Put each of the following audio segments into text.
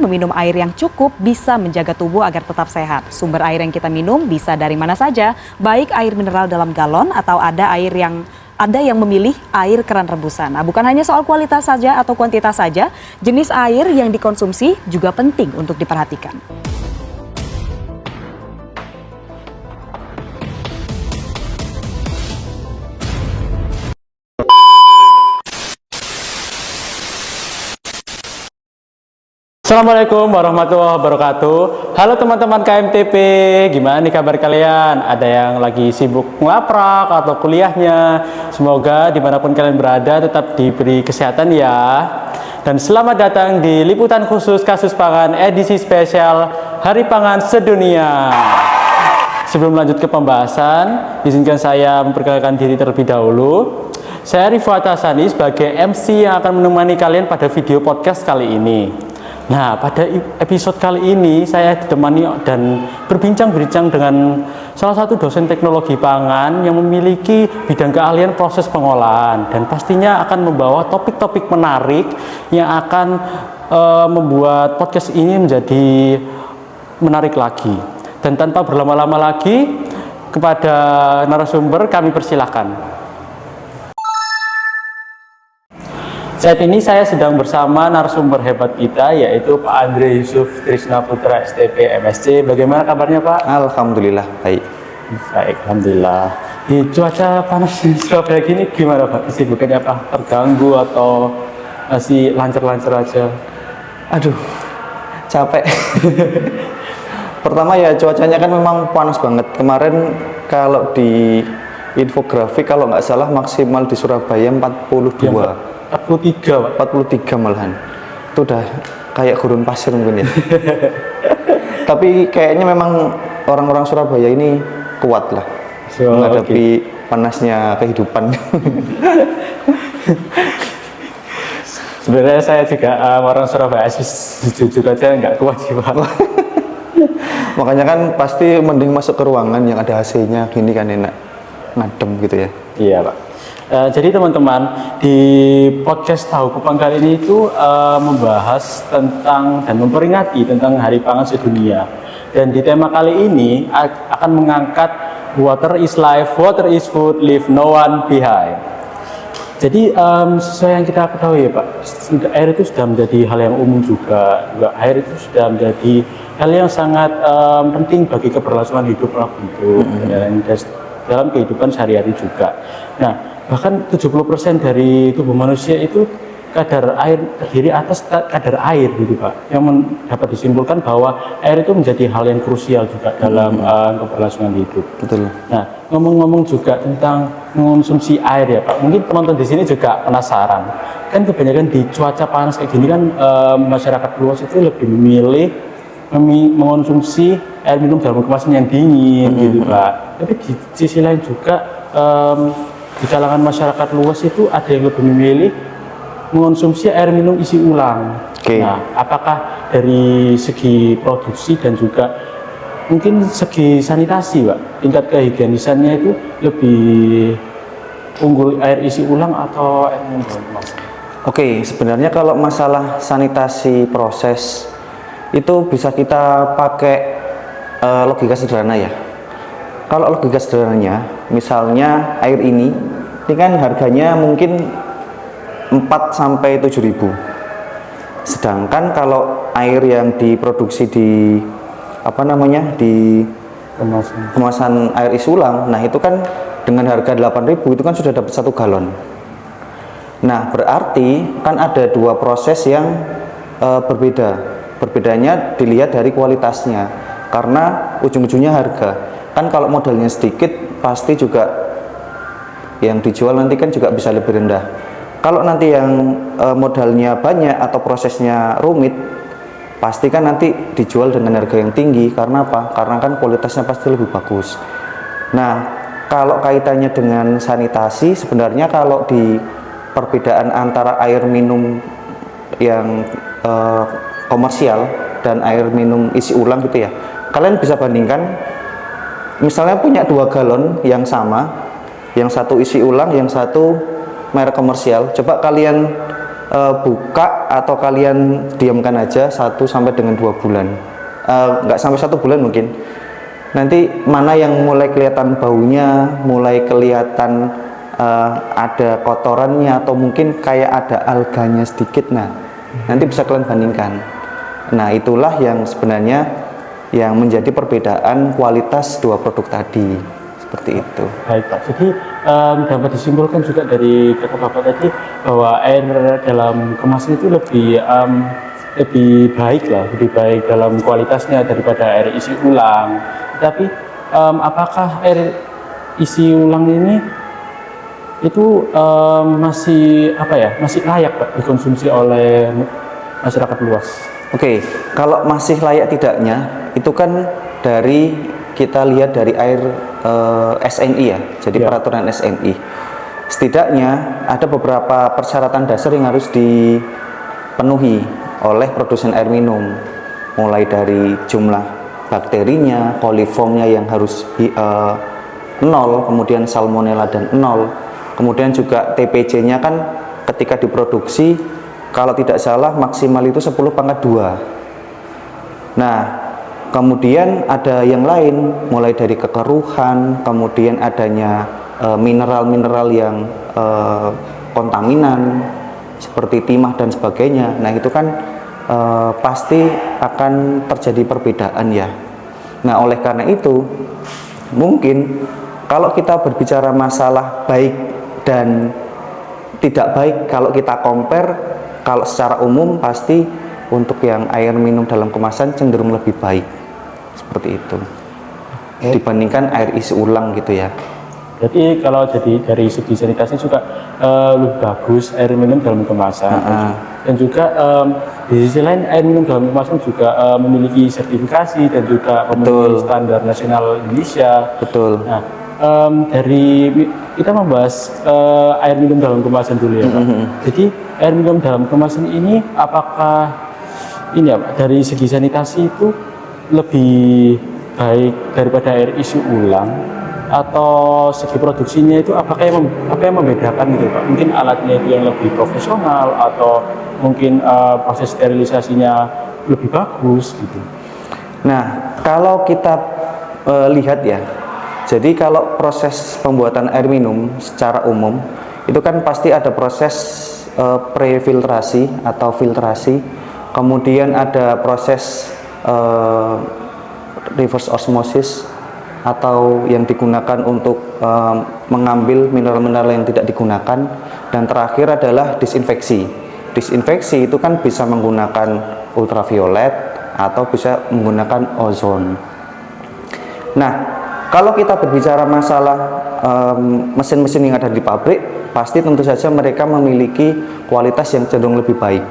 meminum air yang cukup bisa menjaga tubuh agar tetap sehat. Sumber air yang kita minum bisa dari mana saja, baik air mineral dalam galon atau ada yang memilih air keran rebusan. Nah, bukan hanya soal kualitas saja atau kuantitas saja, jenis air yang dikonsumsi juga penting untuk diperhatikan. Assalamualaikum warahmatullahi wabarakatuh. Halo teman-teman KMTP, gimana nih kabar kalian? Ada yang lagi sibuk ngelaprak atau kuliahnya? Semoga dimanapun kalian berada tetap diberi kesehatan ya. Dan selamat datang di liputan khusus kasus pangan edisi spesial Hari Pangan Sedunia. Sebelum lanjut ke pembahasan, izinkan saya memperkenalkan diri terlebih dahulu. Saya Rifat Hasani sebagai MC yang akan menemani kalian pada video podcast kali ini. Nah, pada episode kali ini saya ditemani dan berbincang-bincang dengan salah satu dosen teknologi pangan yang memiliki bidang keahlian proses pengolahan dan pastinya akan membawa topik-topik menarik yang akan membuat podcast ini menjadi menarik lagi. Dan tanpa berlama-lama lagi, kepada narasumber kami persilahkan. Saat ini saya sedang bersama narasumber hebat kita, yaitu Pak Andre Yusuf Trisna Putra STP MSc. Bagaimana kabarnya Pak? Alhamdulillah baik. Baik, alhamdulillah. Di cuaca panas di Surabaya gini gimana Pak? Kesibukannya apa? Terganggu atau masih lancar-lancar aja? Aduh, capek. Pertama ya cuacanya kan memang panas banget. Kemarin kalau di infografik kalau nggak salah maksimal di Surabaya 42. Ya, 43 Pak. 43 malahan. Itu udah kayak gurun pasir mungkin ya. Tapi kayaknya memang orang-orang Surabaya ini kuat lah menghadapi panasnya kehidupan. Sebenarnya saya juga orang Surabaya jujur aja nggak kuat sih Pak. Makanya kan pasti mending masuk ke ruangan yang ada AC-nya, gini kan enak ngadem gitu ya. Iya Pak. Jadi teman-teman, di podcast Tahu Kupang kali ini itu membahas tentang dan memperingati tentang Hari Pangan Sedunia. Dan di tema kali ini akan mengangkat Water is life, water is food, leave no one behind. Jadi sesuai yang kita ketahui ya Pak, air itu sudah menjadi hal yang umum juga. Air itu sudah menjadi hal yang sangat penting bagi keberlangsungan hidup makhluk hidup dan dalam kehidupan sehari-hari juga. Nah, bahkan 70% dari tubuh manusia itu kadar air terdiri atas kadar air gitu Pak, yang dapat disimpulkan bahwa air itu menjadi hal yang krusial juga dalam keberlangsungan hidup. Betul. Nah, ngomong-ngomong juga tentang mengonsumsi air ya Pak, mungkin teman-teman di sini juga penasaran, kan kebanyakan di cuaca panas kayak gini kan masyarakat luas itu lebih memilih mengonsumsi air minum dalam kemasan yang dingin gitu Pak. Tapi di sisi lain juga di kalangan masyarakat luas itu ada yang lebih memilih mengonsumsi air minum isi ulang. Nah, apakah dari segi produksi dan juga mungkin segi sanitasi Pak, tingkat kehigienisannya itu lebih unggul air isi ulang atau air minum dalam kemasan? Sebenarnya kalau masalah sanitasi proses itu bisa kita pakai logika sederhana ya. Kalau logika sederhananya, misalnya air ini kan harganya mungkin 4 sampai 7 ribu. Sedangkan kalau air yang diproduksi di di kemasan air isi ulang, nah itu kan dengan harga 8.000 itu kan sudah dapat 1 galon. Nah, berarti kan ada dua proses yang berbeda. Berbedanya dilihat dari kualitasnya, karena ujung-ujungnya harga. Kan kalau modalnya sedikit pasti juga yang dijual nanti kan juga bisa lebih rendah. Kalau nanti yang modalnya banyak atau prosesnya rumit, pasti kan nanti dijual dengan harga yang tinggi. Karena apa? Karena kan kualitasnya pasti lebih bagus. Nah, kalau kaitannya dengan sanitasi, sebenarnya kalau di perbedaan antara air minum yang komersial dan air minum isi ulang gitu ya, kalian bisa bandingkan. Misalnya punya 2 galon yang sama, yang satu isi ulang, yang satu merek komersial. Coba kalian buka atau kalian diamkan aja 1 sampai dengan 2 bulan. Nggak sampai 1 bulan mungkin. Nanti mana yang mulai kelihatan baunya, mulai kelihatan ada kotorannya atau mungkin kayak ada alganya sedikit. Nah, nanti bisa kalian bandingkan. Nah, itulah yang sebenarnya yang menjadi perbedaan kualitas dua produk tadi. Seperti itu. Baik Pak, jadi dapat disimpulkan juga dari kata Bapak tadi bahwa air dalam kemasan itu lebih baik lah, lebih baik dalam kualitasnya daripada air isi ulang. Tapi apakah air isi ulang ini itu masih layak Pak dikonsumsi oleh masyarakat luas? Oke, kalau masih layak tidaknya itu kan dari kita lihat dari air SNI ya, jadi peraturan SNI. Setidaknya ada beberapa persyaratan dasar yang harus dipenuhi oleh produsen air minum, mulai dari jumlah bakterinya, coliformnya yang harus 0, kemudian salmonella dan 0, kemudian juga TPJ-nya kan ketika diproduksi kalau tidak salah maksimal itu 10⁻². Nah, kemudian ada yang lain, mulai dari kekeruhan, kemudian adanya mineral-mineral yang kontaminan seperti timah dan sebagainya. Nah, itu kan pasti akan terjadi perbedaan ya. Nah, oleh karena itu mungkin kalau kita berbicara masalah baik dan tidak baik, kalau kita compare, kalau secara umum pasti untuk yang air minum dalam kemasan cenderung lebih baik. Seperti itu dibandingkan air isi ulang gitu ya. Jadi kalau dari segi sanitasi juga lebih bagus air minum dalam kemasan. Dan juga di sisi lain air minum dalam kemasan juga memiliki sertifikasi dan juga memenuhi standar nasional Indonesia. Betul. Nah, dari kita membahas air minum dalam kemasan dulu ya Pak. Jadi air minum dalam kemasan ini apakah ini ya Pak, dari segi sanitasi itu lebih baik daripada air isi ulang, atau segi produksinya itu apa yang membedakan gitu Pak? Mungkin alatnya itu yang lebih profesional atau mungkin proses sterilisasinya lebih bagus gitu. Nah, kalau kita lihat ya, jadi kalau proses pembuatan air minum secara umum itu kan pasti ada proses prefiltrasi atau filtrasi, kemudian ada proses reverse osmosis atau yang digunakan untuk mengambil mineral-mineral yang tidak digunakan, dan terakhir adalah disinfeksi. Disinfeksi itu kan bisa menggunakan ultraviolet atau bisa menggunakan ozon. Nah, kalau kita berbicara masalah mesin-mesin yang ada di pabrik, pasti tentu saja mereka memiliki kualitas yang cenderung lebih baik.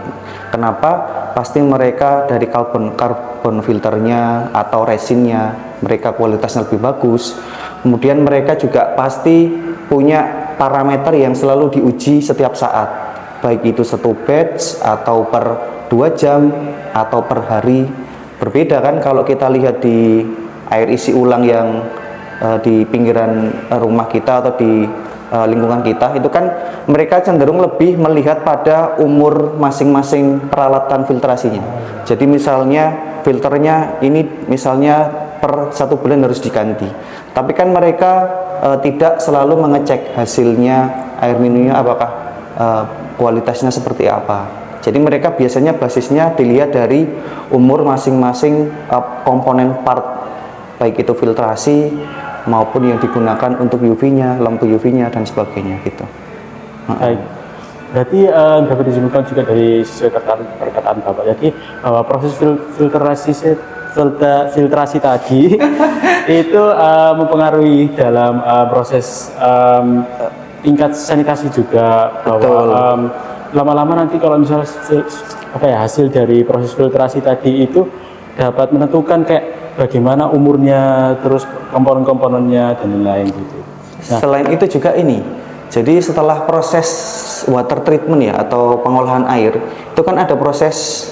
Kenapa? Pasti mereka dari karbon filternya atau resinnya mereka kualitasnya lebih bagus. Kemudian mereka juga pasti punya parameter yang selalu diuji setiap saat, baik itu 1 batch atau per 2 jam atau per hari. Berbeda kan kalau kita lihat di air isi ulang yang di pinggiran rumah kita atau di lingkungan kita, itu kan mereka cenderung lebih melihat pada umur masing-masing peralatan filtrasinya. Jadi misalnya filternya ini misalnya per 1 bulan harus diganti, tapi kan mereka tidak selalu mengecek hasilnya air minumnya apakah kualitasnya seperti apa. Jadi mereka biasanya basisnya dilihat dari umur masing-masing komponen part, baik itu filtrasi maupun yang digunakan untuk UV-nya, lampu UV-nya dan sebagainya gitu. Baik. Berarti dapat disimpulkan juga dari sesuai perkataan Bapak. Jadi bahwa proses filtrasi tadi itu mempengaruhi dalam proses tingkat sanitasi juga, bahwa lama-lama nanti kalau misalnya hasil dari proses filtrasi tadi itu dapat menentukan kayak bagaimana umurnya, terus komponen-komponennya dan lain-lain gitu. Nah, selain itu juga ini, jadi setelah proses water treatment ya atau pengolahan air, itu kan ada proses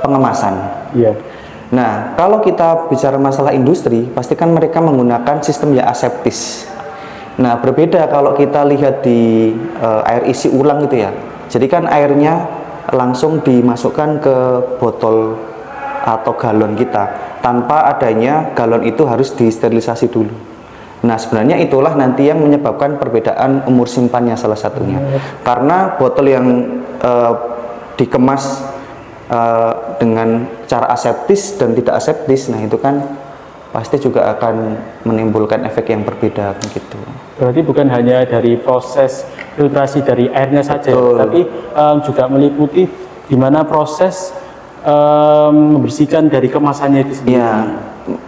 pengemasan. Iya. Nah, kalau kita bicara masalah industri, pasti kan mereka menggunakan sistem ya aseptis. Nah, berbeda kalau kita lihat di air isi ulang gitu ya. Jadi kan airnya langsung dimasukkan ke botol atau galon kita, tanpa adanya galon itu harus disterilisasi dulu. Nah, sebenarnya itulah nanti yang menyebabkan perbedaan umur simpannya salah satunya. Karena botol yang dikemas dengan cara aseptis dan tidak aseptis, nah itu kan pasti juga akan menimbulkan efek yang berbeda gitu. Berarti bukan hanya dari proses filtrasi dari airnya saja, Betul. tapi juga meliputi di mana proses membersihkan dari kemasannya itu sendiri. Ya,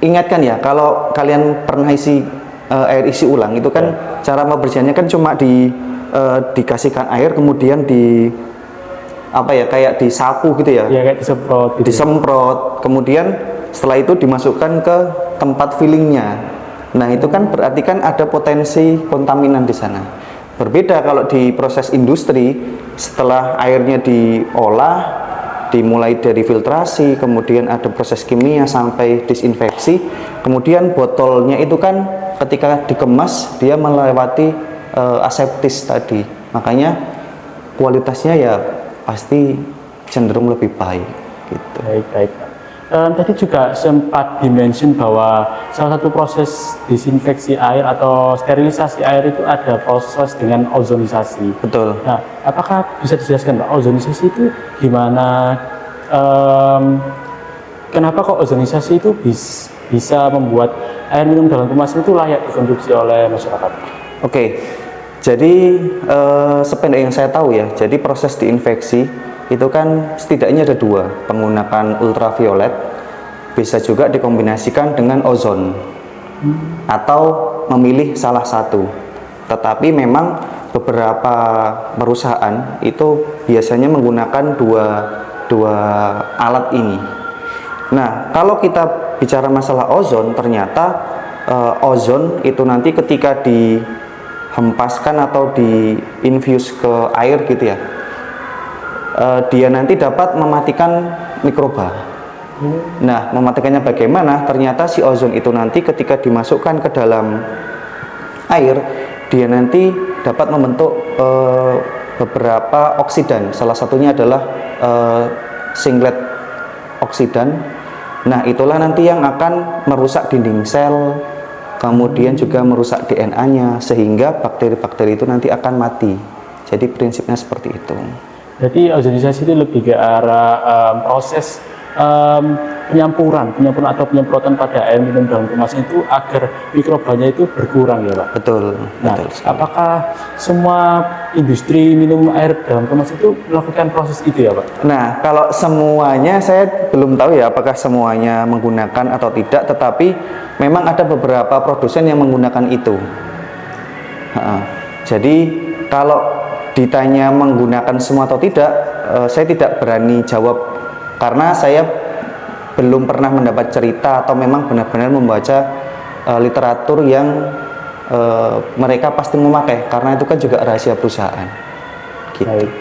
ingatkan ya, kalau kalian pernah isi air isi ulang itu kan cara membersihkannya kan cuma dikasihkan air kemudian kayak disapu gitu ya. Ya, kayak disemprot gitu. Disemprot, kemudian setelah itu dimasukkan ke tempat fillingnya. Nah, itu kan berarti kan ada potensi kontaminan di sana. Berbeda kalau di proses industri, setelah airnya diolah, dimulai dari filtrasi, kemudian ada proses kimia sampai disinfeksi, kemudian botolnya itu kan ketika dikemas dia melewati aseptis tadi, makanya kualitasnya ya pasti cenderung lebih baik gitu. Baik. Tadi juga sempat dimention bahwa salah satu proses disinfeksi air atau sterilisasi air itu ada proses dengan ozonisasi. Betul. Nah, apakah bisa dijelaskan Pak, ozonisasi itu gimana? Kenapa kok ozonisasi itu bisa membuat air minum dalam kemasan itu layak dikonsumsi oleh masyarakat? Oke, jadi sependek yang saya tahu ya, jadi proses diinfeksi itu kan setidaknya ada dua, menggunakan ultraviolet, bisa juga dikombinasikan dengan ozon, atau memilih salah satu. Tetapi memang beberapa perusahaan itu biasanya menggunakan dua alat ini. Nah, kalau kita bicara masalah ozon, ternyata ozon itu nanti ketika dihempaskan atau diinfuse ke air gitu ya, dia nanti dapat mematikan mikroba. Nah, mematikannya bagaimana? Ternyata si ozon itu nanti ketika dimasukkan ke dalam air, dia nanti dapat membentuk beberapa oksidan. Salah satunya adalah singlet oksidan. Nah, itulah nanti yang akan merusak dinding sel, kemudian juga merusak DNA-nya, sehingga bakteri-bakteri itu nanti akan mati. Jadi prinsipnya seperti itu. Jadi ozonisasi itu lebih ke arah proses penyemprotan atau penyemprotan pada air minum dalam kemasan itu agar mikrobanya itu berkurang ya Pak? Betul. Nah, betul sekali. apakah semua industri minum air dalam kemasan itu melakukan proses itu ya Pak? Nah, kalau semuanya saya belum tahu ya apakah semuanya menggunakan atau tidak, tetapi memang ada beberapa produsen yang menggunakan itu. Jadi kalau ditanya menggunakan semua atau tidak, saya tidak berani jawab karena saya belum pernah mendapat cerita atau memang benar-benar membaca literatur yang mereka pasti memakai, karena itu kan juga rahasia perusahaan. Gitu. Baik.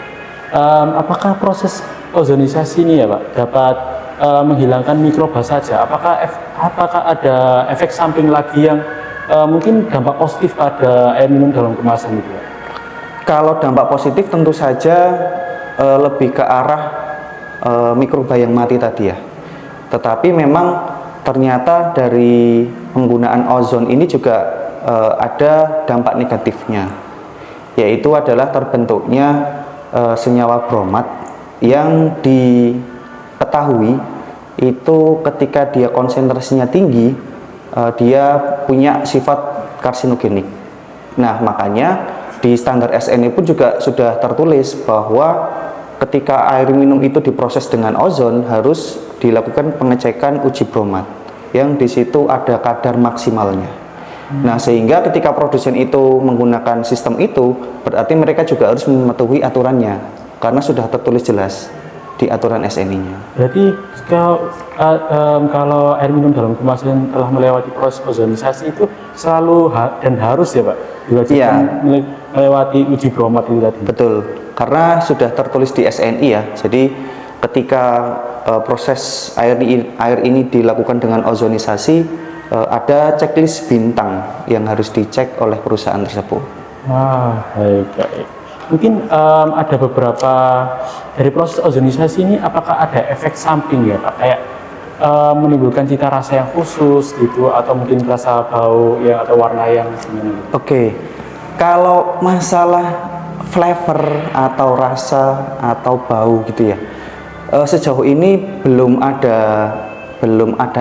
Apakah proses ozonisasi ini ya Pak dapat menghilangkan mikroba saja? Apakah ada efek samping lagi yang mungkin dampak positif pada air minum dalam kemasan itu? Kalau dampak positif tentu saja lebih ke arah mikroba yang mati tadi ya. Tetapi memang ternyata dari penggunaan ozon ini juga ada dampak negatifnya, yaitu adalah terbentuknya senyawa bromat yang diketahui itu ketika dia konsentrasinya tinggi, dia punya sifat karsinogenik. Nah, makanya di standar SNI pun juga sudah tertulis bahwa ketika air minum itu diproses dengan ozon harus dilakukan pengecekan uji bromat yang di situ ada kadar maksimalnya. Nah, sehingga ketika produsen itu menggunakan sistem itu, berarti mereka juga harus mematuhi aturannya karena sudah tertulis jelas di aturan SNI-nya. Berarti kalau air minum dalam kemasan telah melewati proses ozonisasi itu selalu dan harus ya Pak diwajibkan melewati uji bromat itu tadi. Betul, karena sudah tertulis di SNI ya. Jadi ketika proses air ini dilakukan dengan ozonisasi, ada checklist bintang yang harus dicek oleh perusahaan tersebut. Baik. mungkin ada beberapa dari proses ozonisasi ini, apakah ada efek samping ya Pak? Kayak menimbulkan cita rasa yang khusus gitu, atau mungkin rasa bau yang atau warna yang gimana gitu? Oke, kalau masalah flavor atau rasa atau bau gitu ya, sejauh ini belum ada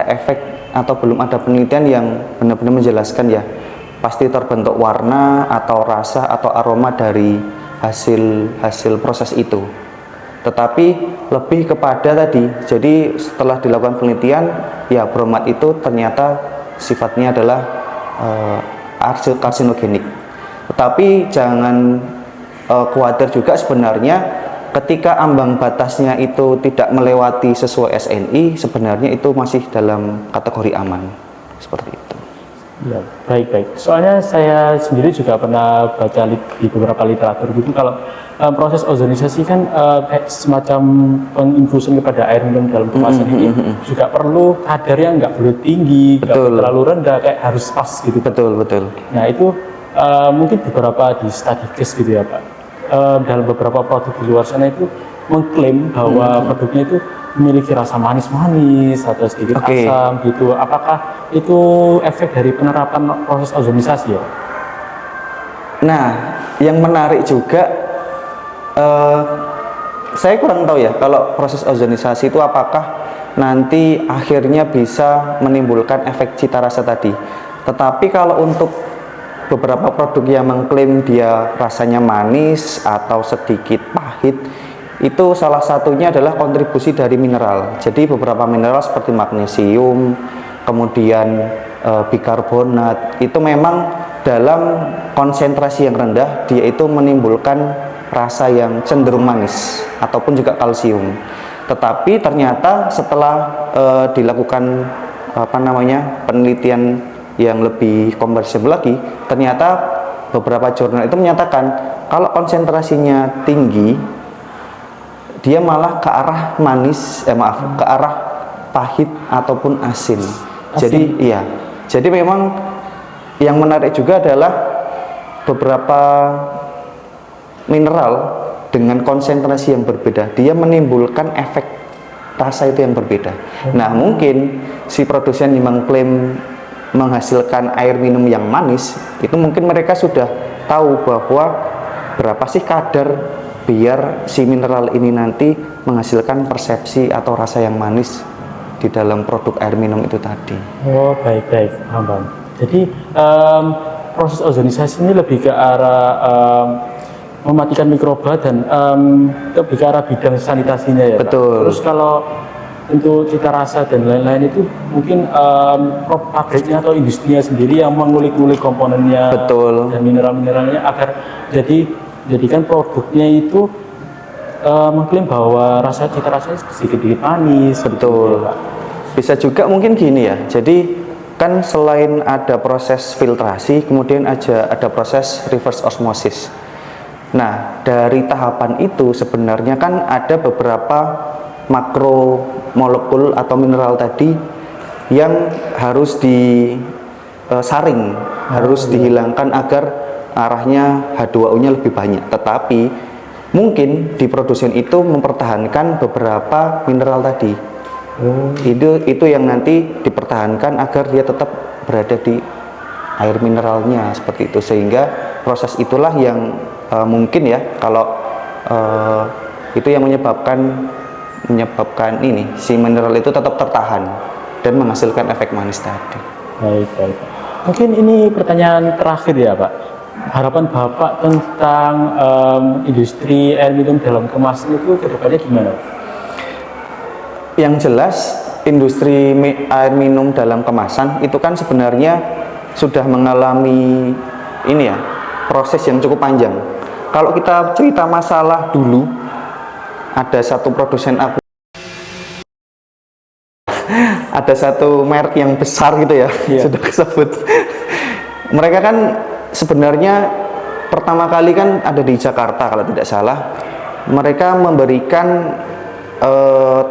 efek atau belum ada penelitian yang benar-benar menjelaskan ya pasti terbentuk warna atau rasa atau aroma dari hasil proses itu. Tetapi lebih kepada tadi, jadi setelah dilakukan penelitian ya bromat itu ternyata sifatnya adalah karsinogenik. Tetapi jangan khawatir juga, sebenarnya ketika ambang batasnya itu tidak melewati sesuai SNI, sebenarnya itu masih dalam kategori aman, seperti itu. Ya, baik. Soalnya saya sendiri juga pernah baca di beberapa literatur gitu, kalau proses ozonisasi kan kayak semacam penginfusan kepada air minum dalam kemasan ini juga perlu kadar yang nggak boleh tinggi, nggak boleh terlalu rendah, kayak harus pas gitu. Betul. Nah itu mungkin beberapa di study case gitu ya Pak. Dalam beberapa produk di luar sana itu mengklaim bahwa produknya itu memiliki rasa manis-manis atau sedikit asam gitu. Apakah itu efek dari penerapan proses ozonisasi ya? Nah, yang menarik juga, saya kurang tahu ya kalau proses ozonisasi itu apakah nanti akhirnya bisa menimbulkan efek cita rasa tadi. Tetapi kalau untuk beberapa produk yang mengklaim dia rasanya manis atau sedikit pahit, itu salah satunya adalah kontribusi dari mineral. Jadi beberapa mineral seperti magnesium, kemudian bikarbonat, itu memang dalam konsentrasi yang rendah dia itu menimbulkan rasa yang cenderung manis ataupun juga kalsium. Tetapi ternyata setelah dilakukan penelitian yang lebih komprehensive lagi, ternyata beberapa jurnal itu menyatakan kalau konsentrasinya tinggi dia malah ke arah ke arah pahit ataupun asin. Jadi memang yang menarik juga adalah beberapa mineral dengan konsentrasi yang berbeda dia menimbulkan efek rasa itu yang berbeda. Nah, mungkin si produsen yang mengklaim menghasilkan air minum yang manis, itu mungkin mereka sudah tahu bahwa berapa sih kadar biar si mineral ini nanti menghasilkan persepsi atau rasa yang manis di dalam produk air minum itu tadi. Oh, baik, paham. Jadi proses ozonisasi ini lebih ke arah mematikan mikroba dan lebih ke arah bidang sanitasinya ya. Betul. Pak? Terus kalau untuk cita rasa dan lain-lain itu mungkin pabriknya atau industrinya sendiri yang mengulik-ulik komponennya. Betul. Dan mineral-mineralnya agar jadikan produknya itu mengklaim bahwa cita rasanya sedikit manis. Betul. Gitu, bisa juga mungkin gini ya, jadi kan selain ada proses filtrasi, kemudian ada proses reverse osmosis. Nah, dari tahapan itu sebenarnya kan ada beberapa makro molekul atau mineral tadi yang harus disaring, harus dihilangkan agar arahnya H2O-nya lebih banyak. Tetapi mungkin di produsen itu mempertahankan beberapa mineral tadi. Itu yang nanti dipertahankan agar dia tetap berada di air mineralnya seperti itu, sehingga proses itulah yang mungkin ya kalau itu yang menyebabkan ini si mineral itu tetap tertahan dan menghasilkan efek manis tadi. Baik. Mungkin ini pertanyaan terakhir ya Pak. Harapan Bapak tentang industri air minum dalam kemasan itu kedepannya gimana? Yang jelas industri air minum dalam kemasan itu kan sebenarnya sudah mengalami ini ya proses yang cukup panjang. Kalau kita cerita masalah dulu, ada satu produsen ada satu merek yang besar gitu ya, sudah disebut. Mereka kan sebenarnya pertama kali kan ada di Jakarta kalau tidak salah. Mereka memberikan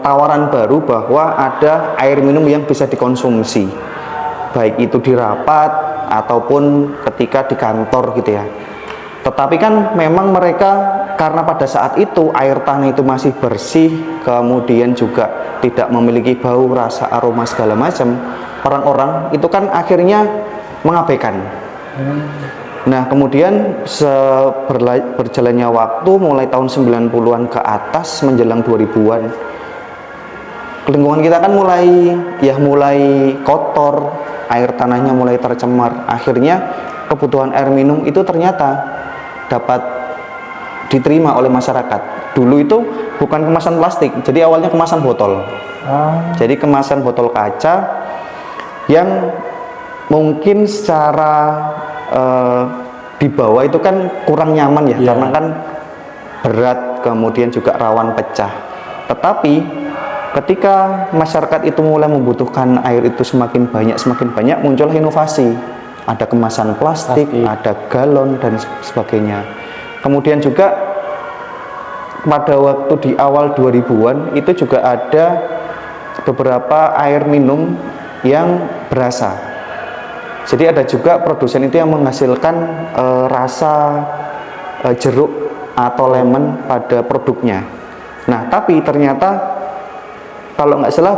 tawaran baru bahwa ada air minum yang bisa dikonsumsi, baik itu di rapat ataupun ketika di kantor gitu ya. Tetapi kan memang mereka karena pada saat itu air tanah itu masih bersih, kemudian juga tidak memiliki bau, rasa, aroma segala macam, orang-orang itu kan akhirnya mengabaikan. Nah, kemudian berjalannya waktu mulai tahun 90-an ke atas menjelang 2000-an, lingkungan kita kan mulai kotor, air tanahnya mulai tercemar. Akhirnya kebutuhan air minum itu ternyata dapat diterima oleh masyarakat. Dulu itu bukan kemasan plastik, jadi awalnya kemasan botol. Jadi kemasan botol kaca yang mungkin secara dibawa itu kan kurang nyaman ya, karena kan berat, kemudian juga rawan pecah. Tetapi ketika masyarakat itu mulai membutuhkan air itu semakin banyak, muncullah inovasi. Ada kemasan plastik, ada galon dan sebagainya. Kemudian juga pada waktu di awal 2000-an itu juga ada beberapa air minum yang berasa. Jadi ada juga produsen itu yang menghasilkan rasa jeruk atau lemon pada produknya. Nah, tapi ternyata kalau nggak salah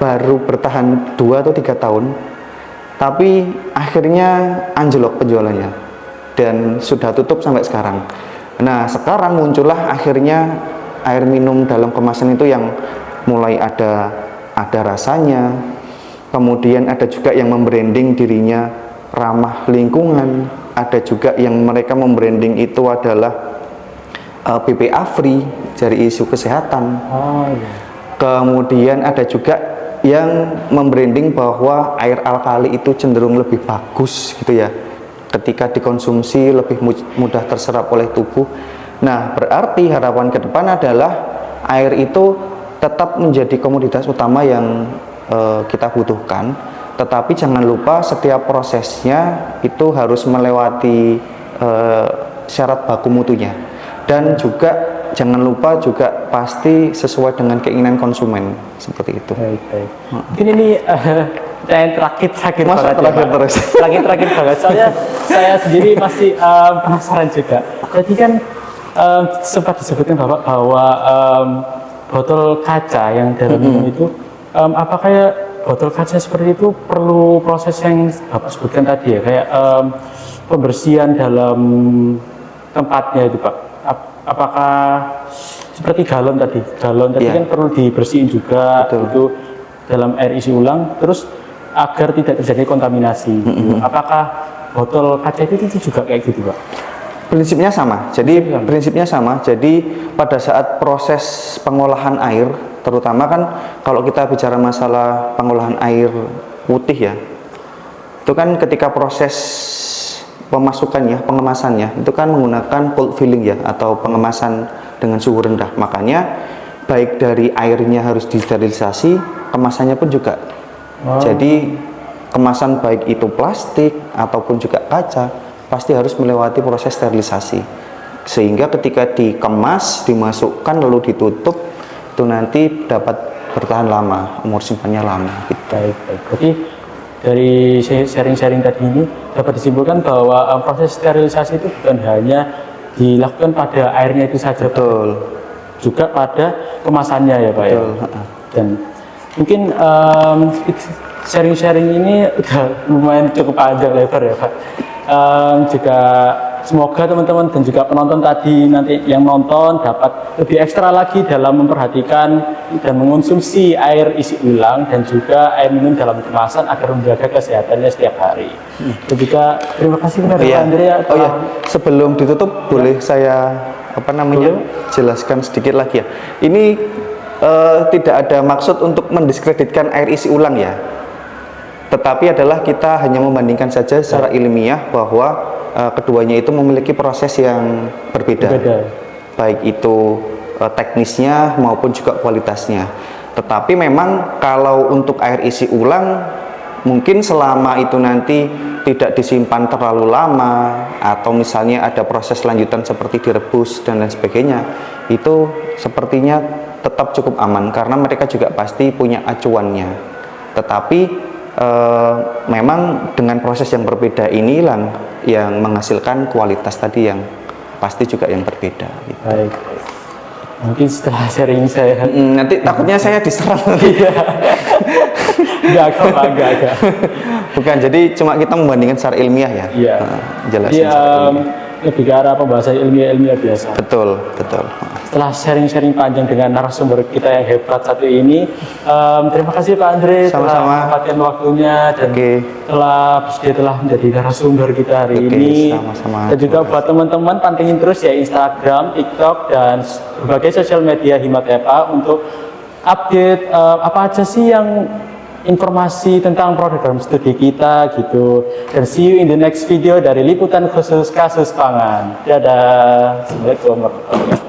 baru bertahan 2 atau 3 tahun, tapi akhirnya anjlok penjualannya dan sudah tutup sampai sekarang. Nah, sekarang muncullah akhirnya air minum dalam kemasan itu yang mulai ada rasanya, kemudian ada juga yang membranding dirinya ramah lingkungan, ada juga yang mereka membranding itu adalah BPA free dari isu kesehatan. Kemudian ada juga yang membranding bahwa air alkali itu cenderung lebih bagus gitu ya, ketika dikonsumsi lebih mudah terserap oleh tubuh. Nah, berarti harapan ke depan adalah air itu tetap menjadi komoditas utama yang kita butuhkan, tetapi jangan lupa setiap prosesnya itu harus melewati syarat baku mutunya, dan juga jangan lupa juga pasti sesuai dengan keinginan konsumen, seperti itu. Baik. Mungkin ini yang terakhir Masa banget terus? Terakhir banget. Soalnya saya sendiri masih penasaran juga. Jadi kan sempat disebutkan Bapak bahwa botol kaca yang dalam minum itu, apakah ya botol kaca seperti itu perlu proses yang Bapak sebutkan tadi ya, kayak pembersihan dalam tempatnya itu Pak? Apakah seperti galon tadi kan perlu dibersihin juga. Betul. Itu dalam air isi ulang, terus agar tidak terjadi kontaminasi. Apakah botol kaca itu juga kayak gitu Pak? Prinsipnya sama. Jadi pada saat proses pengolahan air, terutama kan kalau kita bicara masalah pengolahan air putih ya, itu kan ketika proses pemasukannya, pengemasannya itu kan menggunakan cold filling ya, atau pengemasan dengan suhu rendah. Makanya baik dari airnya harus disterilisasi, kemasannya pun juga. Jadi kemasan baik itu plastik ataupun juga kaca pasti harus melewati proses sterilisasi, sehingga ketika dikemas, dimasukkan lalu ditutup, itu nanti dapat bertahan lama, umur simpannya lama gitu. Baik. Jadi dari sharing-sharing tadi ini dapat disimpulkan bahwa proses sterilisasi itu bukan hanya dilakukan pada airnya itu saja, Betul. juga pada kemasannya ya Pak. Betul. Ya. Dan mungkin sharing-sharing ini udah lumayan cukup panjang lebar ya Pak. Juga semoga teman-teman dan juga penonton tadi nanti yang nonton dapat lebih ekstra lagi dalam memperhatikan dan mengonsumsi air isi ulang dan juga air minum dalam kemasan agar menjaga kesehatannya setiap hari. Dan juga terima kasih kepada Pak Andrea. Sebelum ditutup boleh saya jelaskan sedikit lagi ya. Ini tidak ada maksud untuk mendiskreditkan air isi ulang ya, tetapi adalah kita hanya membandingkan saja secara ilmiah bahwa keduanya itu memiliki proses yang berbeda. Baik itu teknisnya maupun juga kualitasnya. Tetapi memang kalau untuk air isi ulang, mungkin selama itu nanti tidak disimpan terlalu lama, atau misalnya ada proses lanjutan seperti direbus dan lain sebagainya, itu sepertinya tetap cukup aman karena mereka juga pasti punya acuannya. Tetapi memang dengan proses yang berbeda inilah yang menghasilkan kualitas tadi yang pasti juga yang berbeda gitu. Baik. Mungkin setelah sharing saya Nanti takutnya saya diserang. enggak. Bukan, jadi cuma kita membandingkan secara ilmiah ya. Iya. Jelasin Jadi secara ilmiah. lebih ke arah pembahasan ilmiah biasa. Betul. Setelah sharing-sharing panjang dengan narasumber kita yang hebat satu ini, terima kasih Pak Andre telah Sama-sama. menyempatkan waktunya dan Oke. telah menjadi narasumber kita hari Oke, ini. sama-sama. Dan juga buat teman-teman pantengin terus ya Instagram, TikTok dan berbagai sosial media Himatepa untuk update apa aja sih yang informasi tentang produk dalam studi kita gitu. Dan see you in the next video dari liputan khusus kasus pangan. Dadah. Assalamualaikum warahmatullahi wabarakatuh.